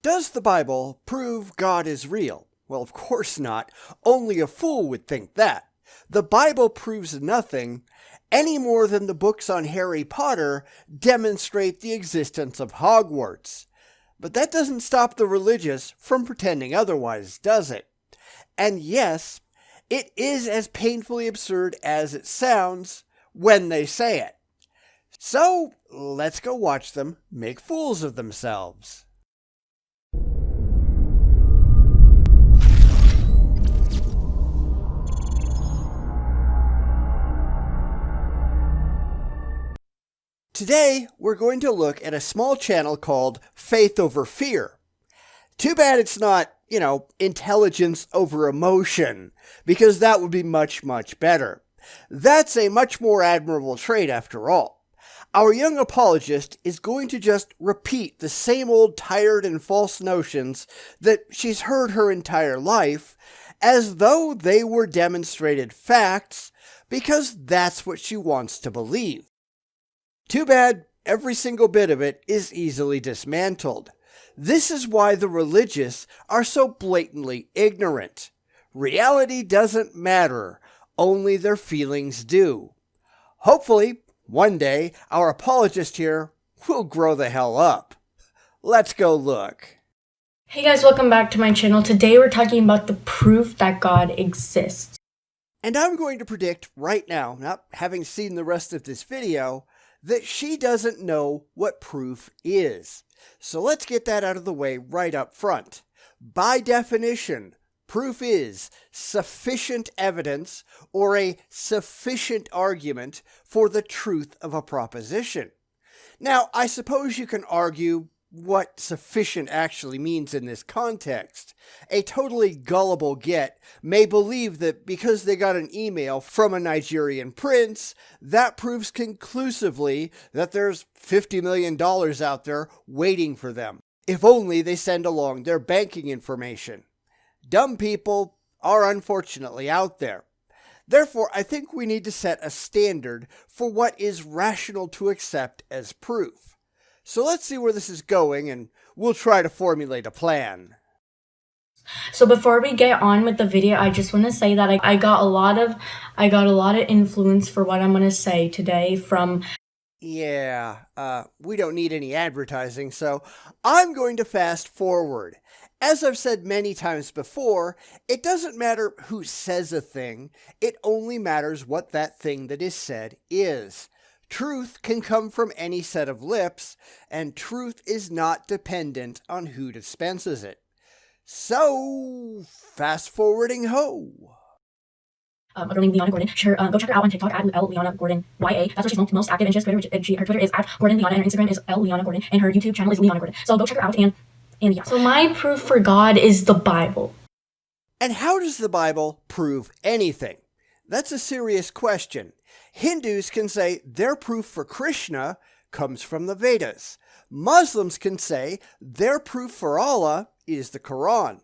Does the Bible prove God is real? Well, of course not. Only a fool would think that. The Bible proves nothing any more than the books on Harry Potter demonstrate the existence of Hogwarts. But that doesn't stop the religious from pretending otherwise, does it? And yes, it is as painfully absurd as it sounds when they say it. So, let's go watch them make fools of themselves. Today, we're going to look at a small channel called Faith Over Fear. Too bad it's not, intelligence over emotion, because that would be much, much better. That's a much more admirable trait after all. Our young apologist is going to just repeat the same old tired and false notions that she's heard her entire life, as though they were demonstrated facts, because that's what she wants to believe. Too bad every single bit of it is easily dismantled. This is why the religious are so blatantly ignorant. Reality doesn't matter, only their feelings do. Hopefully, one day, our apologist here will grow the hell up. Let's go look. Hey guys, welcome back to my channel. Today we're talking about the proof that God exists. And I'm going to predict right now, not having seen the rest of this video, that she doesn't know what proof is. So let's get that out of the way right up front. By definition, proof is sufficient evidence or a sufficient argument for the truth of a proposition. Now, I suppose you can argue what sufficient actually means in this context. A totally gullible get may believe that because they got an email from a Nigerian prince, that proves conclusively that there's $50 million out there waiting for them, if only they send along their banking information. Dumb people are unfortunately out there. Therefore, I think we need to set a standard for what is rational to accept as proof. So let's see where this is going, and we'll try to formulate a plan. So before we get on with the video, I just want to say that I got a lot of influence for what I'm going to say today from... Yeah, we don't need any advertising, so I'm going to fast forward. As I've said many times before, it doesn't matter who says a thing, it only matters what that thing that is said is. Truth can come from any set of lips, and truth is not dependent on who dispenses it. So, fast forwarding ho! Gordon Liana Gordon. Sure, go check her out on TikTok at L Liana Gordon YA. That's where she's most active, and she has Twitter. Her Twitter is at Gordon Liana, and her Instagram is L Liana Gordon, and her YouTube channel is Liana Gordon. So go check her out, and yeah. So my proof for God is the Bible. And how does the Bible prove anything? That's a serious question. Hindus can say their proof for Krishna comes from the Vedas. Muslims can say their proof for Allah is the Quran.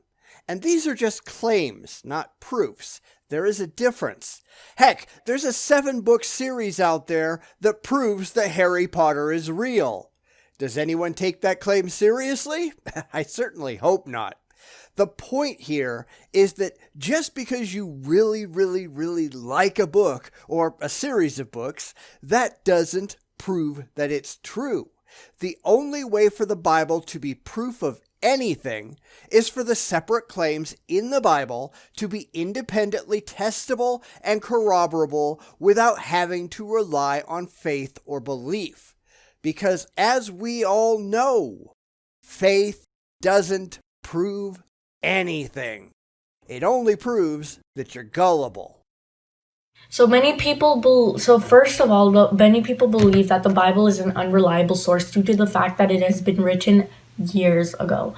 And these are just claims, not proofs. There is a difference. Heck, there's a 7-book series out there that proves that Harry Potter is real. Does anyone take that claim seriously? I certainly hope not. The point here is that just because you really, really, really like a book or a series of books, that doesn't prove that it's true. The only way for the Bible to be proof of anything is for the separate claims in the Bible to be independently testable and corroborable without having to rely on faith or belief. Because as we all know, faith doesn't prove anything. It only proves that you're gullible. Many people believe that the Bible is an unreliable source due to the fact that it has been written years ago.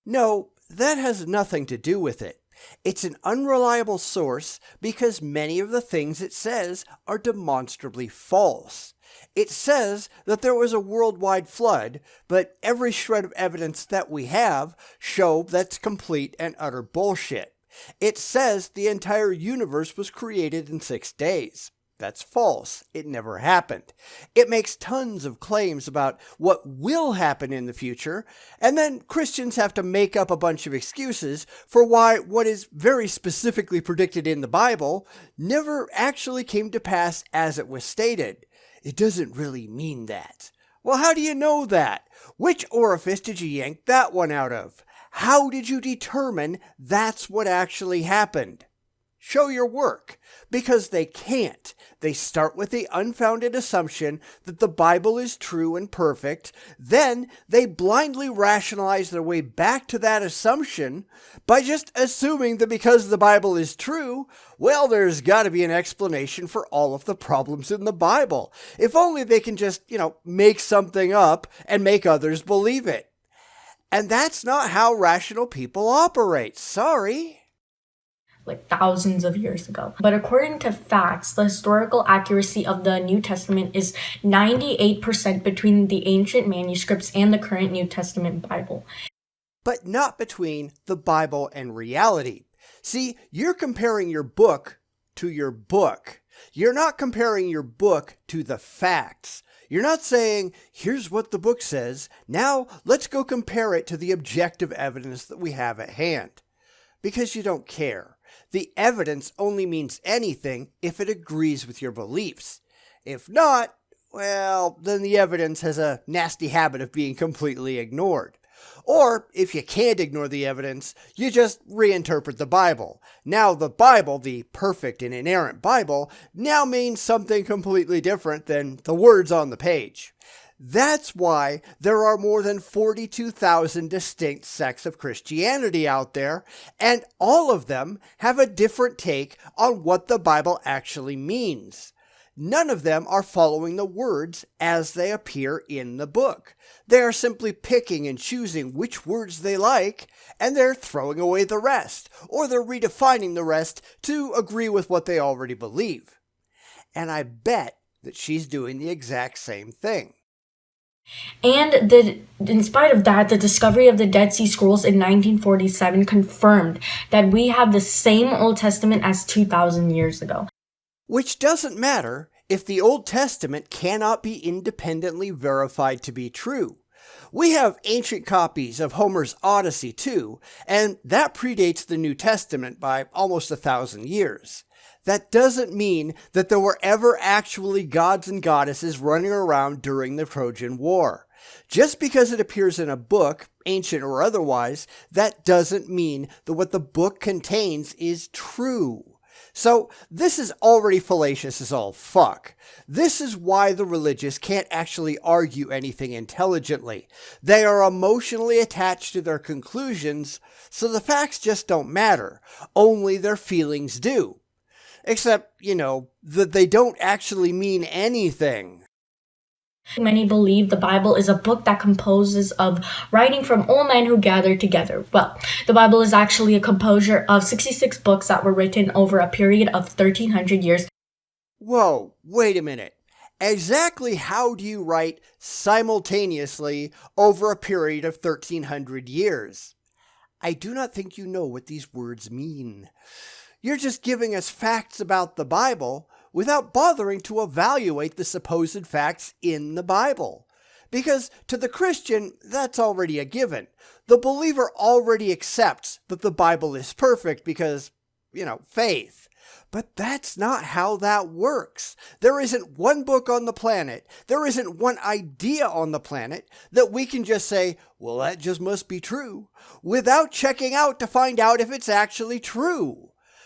No, that has nothing to do with it. It's an unreliable source because many of the things it says are demonstrably false. It says that there was a worldwide flood, but every shred of evidence that we have show that's complete and utter bullshit. It says the entire universe was created in 6 days. That's false. It never happened. It makes tons of claims about what will happen in the future, and then Christians have to make up a bunch of excuses for why what is very specifically predicted in the Bible never actually came to pass as it was stated. It doesn't really mean that. Well, how do you know that? Which orifice did you yank that one out of? How did you determine that's what actually happened? Show your work, because they can't. They start with the unfounded assumption that the Bible is true and perfect, then they blindly rationalize their way back to that assumption by just assuming that because the Bible is true, well, there's got to be an explanation for all of the problems in the Bible. If only they can just, make something up and make others believe it. And that's not how rational people operate. Sorry. Like thousands of years ago. But according to facts, the historical accuracy of the New Testament is 98% between the ancient manuscripts and the current New Testament Bible. But not between the Bible and reality. See, you're comparing your book to your book. You're not comparing your book to the facts. You're not saying, here's what the book says, now let's go compare it to the objective evidence that we have at hand. Because you don't care. The evidence only means anything if it agrees with your beliefs. If not, well, then the evidence has a nasty habit of being completely ignored. Or, if you can't ignore the evidence, you just reinterpret the Bible. Now the Bible, the perfect and inerrant Bible, now means something completely different than the words on the page. That's why there are more than 42,000 distinct sects of Christianity out there, and all of them have a different take on what the Bible actually means. None of them are following the words as they appear in the book. They are simply picking and choosing which words they like, and they're throwing away the rest, or they're redefining the rest to agree with what they already believe. And I bet that she's doing the exact same thing. And in spite of that, the discovery of the Dead Sea Scrolls in 1947 confirmed that we have the same Old Testament as 2,000 years ago. Which doesn't matter if the Old Testament cannot be independently verified to be true. We have ancient copies of Homer's Odyssey too, and that predates the New Testament by almost 1,000 years. That doesn't mean that there were ever actually gods and goddesses running around during the Trojan War. Just because it appears in a book, ancient or otherwise, that doesn't mean that what the book contains is true. So this is already fallacious as all fuck. This is why the religious can't actually argue anything intelligently. They are emotionally attached to their conclusions, so the facts just don't matter. Only their feelings do. Except, that they don't actually mean anything. Many believe the Bible is a book that composes of writing from all men who gathered together. Well, the Bible is actually a composure of 66 books that were written over a period of 1,300 years. Whoa, wait a minute. Exactly how do you write simultaneously over a period of 1,300 years? I do not think you know what these words mean. You're just giving us facts about the Bible without bothering to evaluate the supposed facts in the Bible. Because to the Christian, that's already a given. The believer already accepts that the Bible is perfect because, faith. But that's not how that works. There isn't one book on the planet, there isn't one idea on the planet that we can just say, well, that just must be true, without checking out to find out if it's actually true.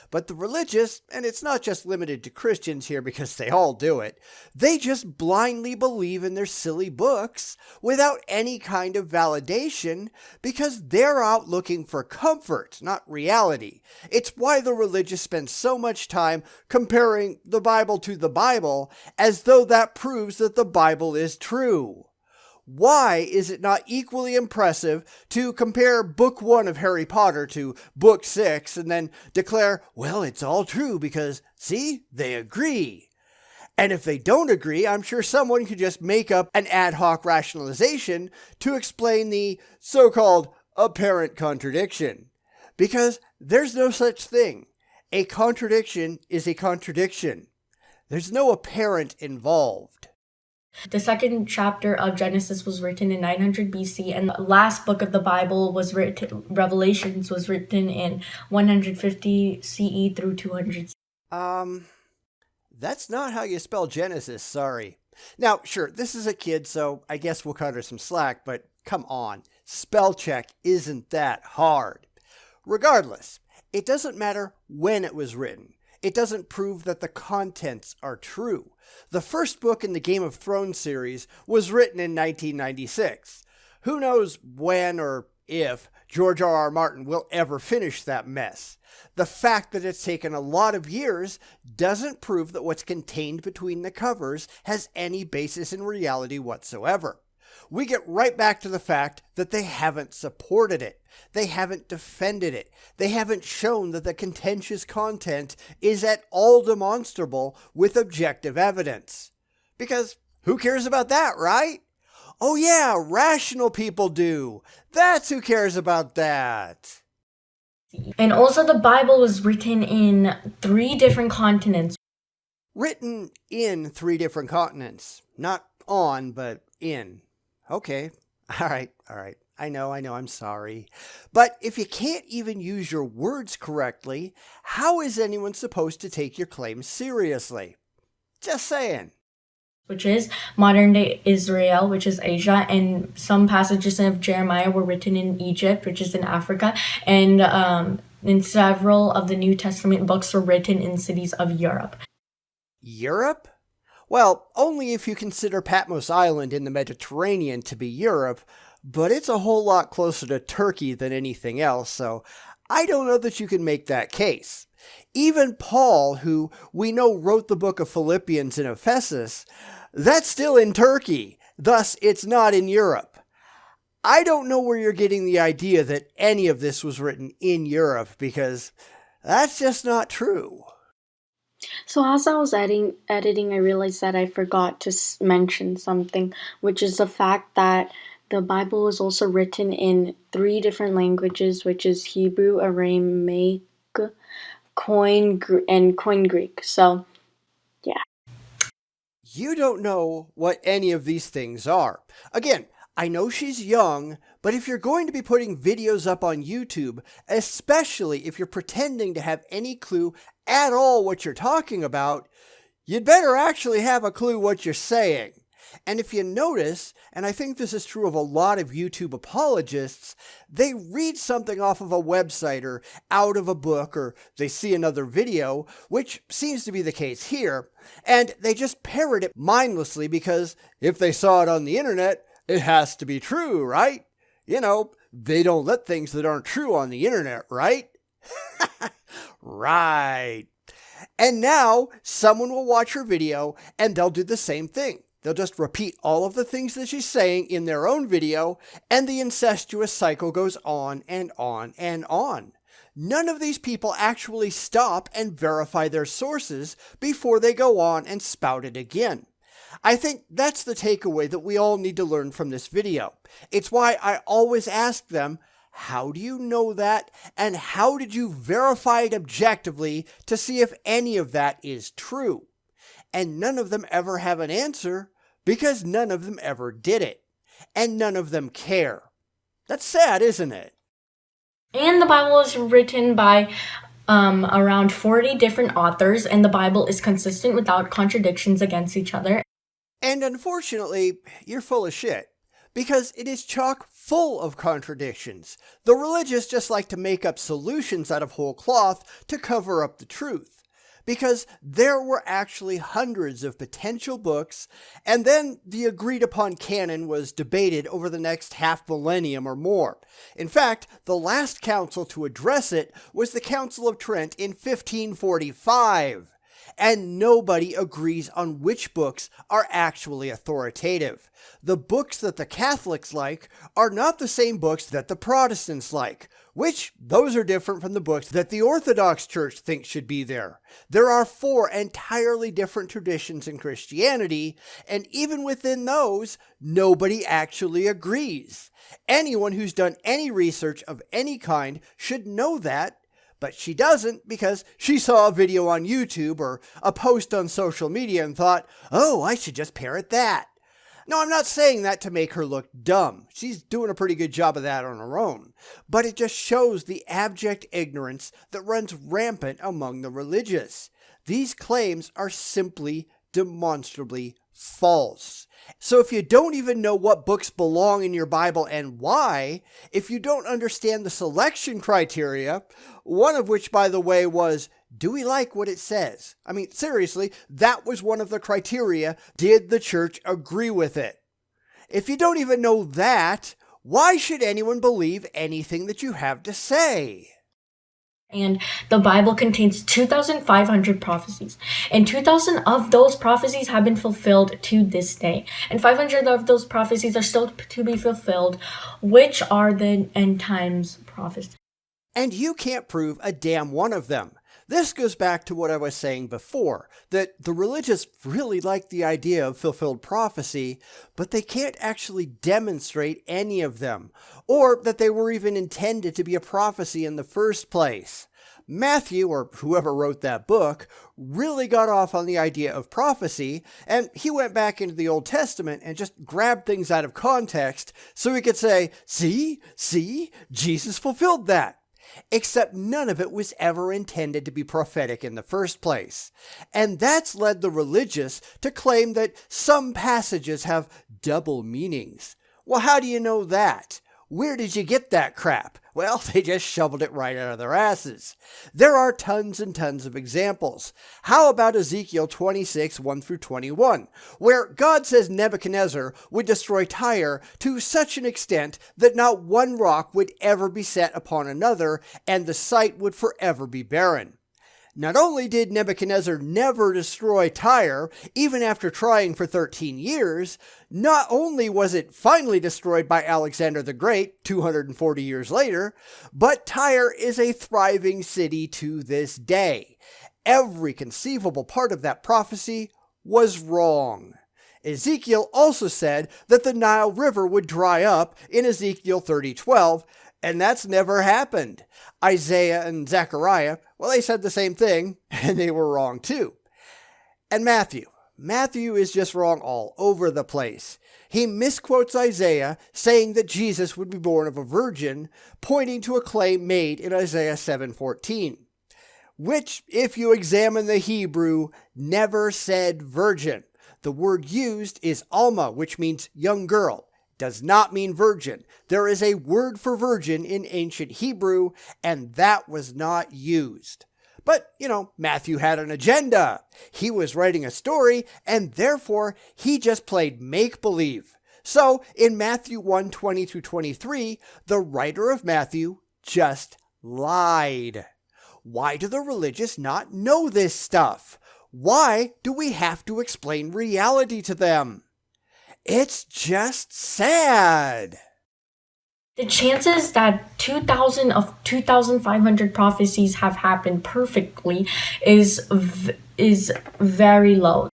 But the religious, and it's not just limited to Christians here because they all do it, they just blindly believe in their silly books without any kind of validation because they're out looking for comfort, not reality. It's why the religious spend so much time comparing the Bible to the Bible as though that proves that the Bible is true. Why is it not equally impressive to compare book 1 of Harry Potter to book 6 and then declare, well, it's all true because, see, they agree. And if they don't agree, I'm sure someone could just make up an ad hoc rationalization to explain the so-called apparent contradiction. Because there's no such thing. A contradiction is a contradiction. There's no apparent involved. The second chapter of Genesis was written in 900 BC, and the last book of the Bible was written, Revelations, was written in 150 CE through 200 CE. That's not how you spell Genesis, sorry. Now, sure, this is a kid, so I guess we'll cut her some slack, but come on, spell check isn't that hard. Regardless, it doesn't matter when it was written. It doesn't prove that the contents are true. The first book in the Game of Thrones series was written in 1996. Who knows when or if George R.R. Martin will ever finish that mess. The fact that it's taken a lot of years doesn't prove that what's contained between the covers has any basis in reality whatsoever. We get right back to the fact that they haven't supported it. They haven't defended it. They haven't shown that the contentious content is at all demonstrable with objective evidence. Because who cares about that, right? Oh yeah, rational people do. That's who cares about that. And also the Bible was written in 3 different continents. Written in 3 different continents. Not on, but in. Okay. All right. I know, I'm sorry. But if you can't even use your words correctly, how is anyone supposed to take your claims seriously? Just saying. Which is modern day Israel, which is Asia, and some passages of Jeremiah were written in Egypt, which is in Africa, and in several of the New Testament books were written in cities of Europe. Europe? Well, only if you consider Patmos Island in the Mediterranean to be Europe, but it's a whole lot closer to Turkey than anything else, so I don't know that you can make that case. Even Paul, who we know wrote the book of Philippians in Ephesus, that's still in Turkey, thus it's not in Europe. I don't know where you're getting the idea that any of this was written in Europe, because that's just not true. So as I was editing, I realized that I forgot to mention something, which is the fact that the Bible was also written in 3 different languages, which is Hebrew, Aramaic, Koin, and Koin Greek. So, yeah. You don't know what any of these things are. Again, I know she's young, but if you're going to be putting videos up on YouTube, especially if you're pretending to have any clue at all what you're talking about, you'd better actually have a clue what you're saying. And if you notice, and I think this is true of a lot of YouTube apologists, they read something off of a website or out of a book, or they see another video, which seems to be the case here, and they just parrot it mindlessly because if they saw it on the internet, it has to be true, right? You know, they don't let things that aren't true on the internet, right? Right. And now someone will watch her video and they'll do the same thing. They'll just repeat all of the things that she's saying in their own video, and the incestuous cycle goes on and on and on. None of these people actually stop and verify their sources before they go on and spout it again. I think that's the takeaway that we all need to learn from this video. It's why I always ask them, how do you know that? And how did you verify it objectively to see if any of that is true? And none of them ever have an answer because none of them ever did it. And none of them care. That's sad, isn't it? And the Bible is written by around 40 different authors, and the Bible is consistent without contradictions against each other. And unfortunately, you're full of shit. Because it is chock full of contradictions. The religious just like to make up solutions out of whole cloth to cover up the truth. Because there were actually hundreds of potential books, and then the agreed upon canon was debated over the next half millennium or more. In fact, the last council to address it was the Council of Trent in 1545. And nobody agrees on which books are actually authoritative. The books that the Catholics like are not the same books that the Protestants like, which those are different from the books that the Orthodox Church thinks should be there. There are 4 entirely different traditions in Christianity, and even within those, nobody actually agrees. Anyone who's done any research of any kind should know that, But she doesn't because she saw a video on YouTube or a post on social media and thought, oh, I should just parrot that. No, I'm not saying that to make her look dumb. She's doing a pretty good job of that on her own. But it just shows the abject ignorance that runs rampant among the religious. These claims are simply demonstrably false. So if you don't even know what books belong in your Bible and why, if you don't understand the selection criteria, one of which, by the way, was, do we like what it says? I mean, seriously, that was one of the criteria. Did the church agree with it? If you don't even know that, why should anyone believe anything that you have to say? And the Bible contains 2,500 prophecies. And 2,000 of those prophecies have been fulfilled to this day. And 500 of those prophecies are still to be fulfilled, which are the end times prophecies. And you can't prove a damn one of them. This goes back to what I was saying before, that the religious really like the idea of fulfilled prophecy, but they can't actually demonstrate any of them, or that they were even intended to be a prophecy in the first place. Matthew, or whoever wrote that book, really got off on the idea of prophecy, and he went back into the Old Testament and just grabbed things out of context so he could say, see, Jesus fulfilled that. Except none of it was ever intended to be prophetic in the first place. And that's led the religious to claim that some passages have double meanings. Well, how do you know that? Where did you get that crap? Well, they just shoveled it right out of their asses. There are tons and tons of examples. How about Ezekiel 26, 1 through 21, where God says Nebuchadnezzar would destroy Tyre to such an extent that not one rock would ever be set upon another, and the site would forever be barren. Not only did Nebuchadnezzar never destroy Tyre, even after trying for 13 years, not only was it finally destroyed by Alexander the Great 240 years later, but Tyre is a thriving city to this day. Every conceivable part of that prophecy was wrong. Ezekiel also said that the Nile River would dry up in Ezekiel 30:12, and that's never happened. Isaiah and Zechariah, well, they said the same thing, and they were wrong too. And Matthew is just wrong all over the place. He misquotes Isaiah, saying that Jesus would be born of a virgin, pointing to a claim made in Isaiah 7:14, which, if you examine the Hebrew, never said virgin. The word used is alma, which means young girl. Does not mean virgin. There is a word for virgin in ancient Hebrew, and that was not used. But, Matthew had an agenda. He was writing a story, and therefore he just played make-believe. So, in Matthew 1:20 through 23, the writer of Matthew just lied. Why do the religious not know this stuff? Why do we have to explain reality to them? It's just sad. The chances that 2,000 of 2,500 prophecies have happened perfectly is very low.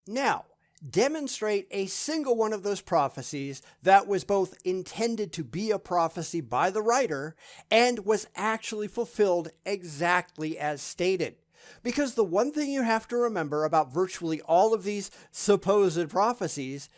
Now, demonstrate a single one of those prophecies that was both intended to be a prophecy by the writer and was actually fulfilled exactly as stated. Because the one thing you have to remember about virtually all of these supposed prophecies,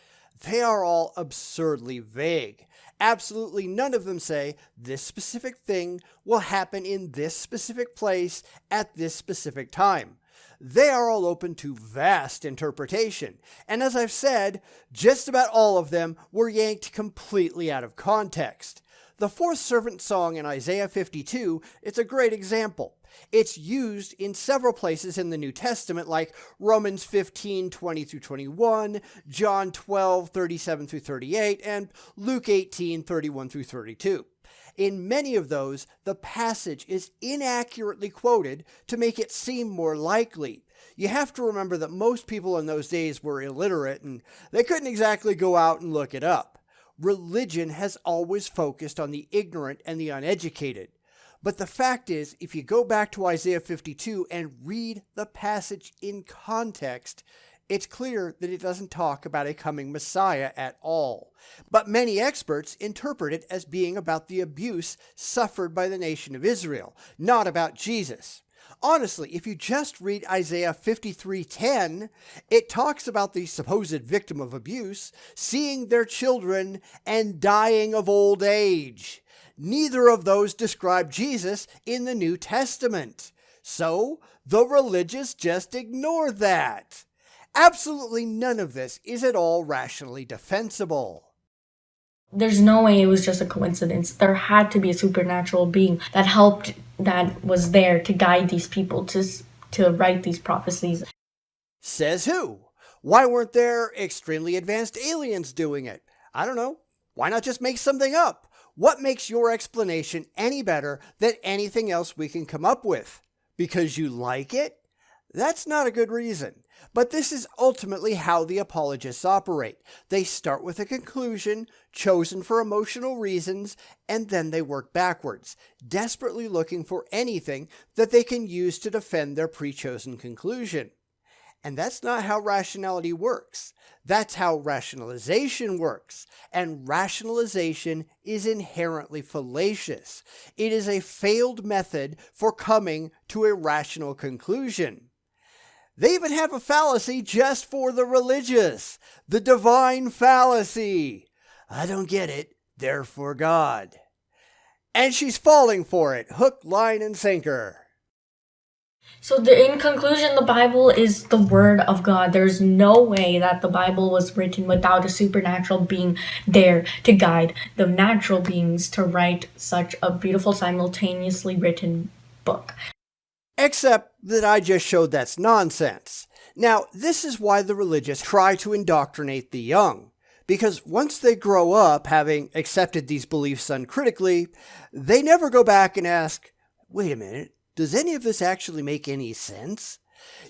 they are all absurdly vague. Absolutely none of them say this specific thing will happen in this specific place at this specific time. They are all open to vast interpretation. And as I've said, just about all of them were yanked completely out of context. The fourth servant song in Isaiah 52 is a great example. It's used in several places in the New Testament, like Romans 15:20 through 21, John 12:37 through 38, and Luke 18:31 through 32. In many of those, the passage is inaccurately quoted to make it seem more likely. You have to remember that most people in those days were illiterate, and they couldn't exactly go out and look it up. Religion has always focused on the ignorant and the uneducated. But the fact is, if you go back to Isaiah 52 and read the passage in context, it's clear that it doesn't talk about a coming Messiah at all. But many experts interpret it as being about the abuse suffered by the nation of Israel, not about Jesus. Honestly, if you just read Isaiah 53:10, it talks about the supposed victim of abuse seeing their children and dying of old age. Neither of those describe Jesus in the New Testament. So, the religious just ignore that. Absolutely none of this is at all rationally defensible. There's no way it was just a coincidence. There had to be a supernatural being that helped, that was there to guide these people to write these prophecies. Says who? Why weren't there extremely advanced aliens doing it? I don't know. Why not just make something up? What makes your explanation any better than anything else we can come up with? Because you like it? That's not a good reason. But this is ultimately how the apologists operate. They start with a conclusion, chosen for emotional reasons, and then they work backwards, desperately looking for anything that they can use to defend their pre-chosen conclusion. And that's not how rationality works. That's how rationalization works. And rationalization is inherently fallacious. It is a failed method for coming to a rational conclusion. They even have a fallacy just for the religious. The divine fallacy. I don't get it, therefore God. And she's falling for it, hook, line, and sinker. So in conclusion, the Bible is the word of God. There's no way that the Bible was written without a supernatural being there to guide the natural beings to write such a beautiful, simultaneously written book. Except that I just showed that's nonsense. Now, this is why the religious try to indoctrinate the young. Because once they grow up, having accepted these beliefs uncritically, they never go back and ask, wait a minute, does any of this actually make any sense?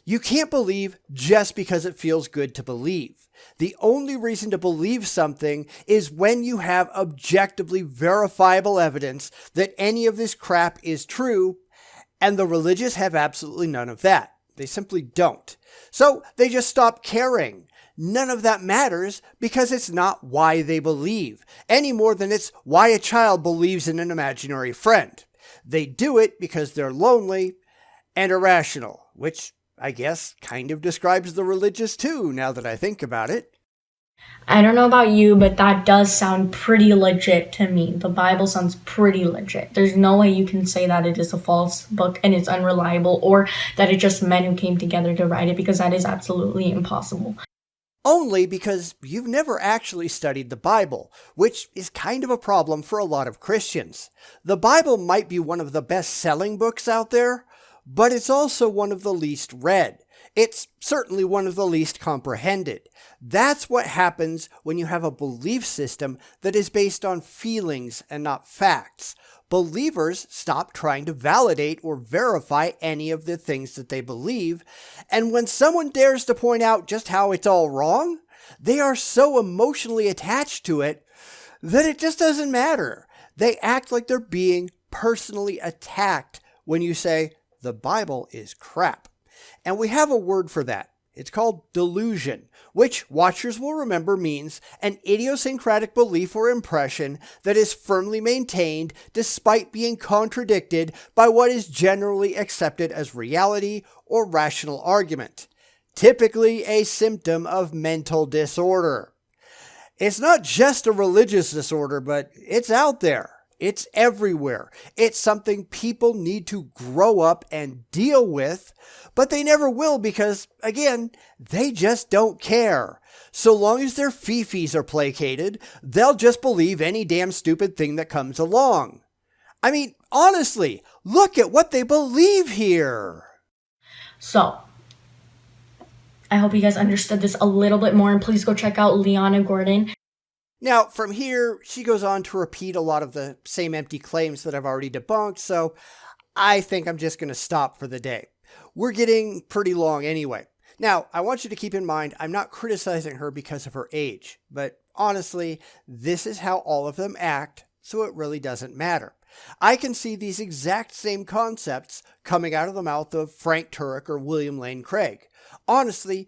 You can't believe just because it feels good to believe. The only reason to believe something is when you have objectively verifiable evidence that any of this crap is true, and the religious have absolutely none of that. They simply don't. So they just stop caring. None of that matters because it's not why they believe, any more than it's why a child believes in an imaginary friend. They do it because they're lonely and irrational, which I guess kind of describes the religious too, now that I think about it. I don't know about you, but that does sound pretty legit to me. The Bible sounds pretty legit. There's no way you can say that it is a false book and it's unreliable, or that it's just men who came together to write it, because that is absolutely impossible. Only because you've never actually studied the Bible, which is kind of a problem for a lot of Christians. The Bible might be one of the best-selling books out there, but it's also one of the least read. It's certainly one of the least comprehended. That's what happens when you have a belief system that is based on feelings and not facts. Believers stop trying to validate or verify any of the things that they believe, and when someone dares to point out just how it's all wrong, they are so emotionally attached to it that it just doesn't matter. They act like they're being personally attacked when you say, the Bible is crap. And we have a word for that. It's called delusion, which watchers will remember means an idiosyncratic belief or impression that is firmly maintained despite being contradicted by what is generally accepted as reality or rational argument, typically a symptom of mental disorder. It's not just a religious disorder, but it's out there. It's everywhere. It's something people need to grow up and deal with, but they never will because, again, they just don't care. So long as their fifis are placated, they'll just believe any damn stupid thing that comes along. I mean, honestly, look at what they believe here. So, I hope you guys understood this a little bit more, and please go check out Liana Gordon. Now, from here, she goes on to repeat a lot of the same empty claims that I've already debunked, so I think I'm just going to stop for the day. We're getting pretty long anyway. Now, I want you to keep in mind, I'm not criticizing her because of her age, but honestly, this is how all of them act, so it really doesn't matter. I can see these exact same concepts coming out of the mouth of Frank Turek or William Lane Craig. Honestly,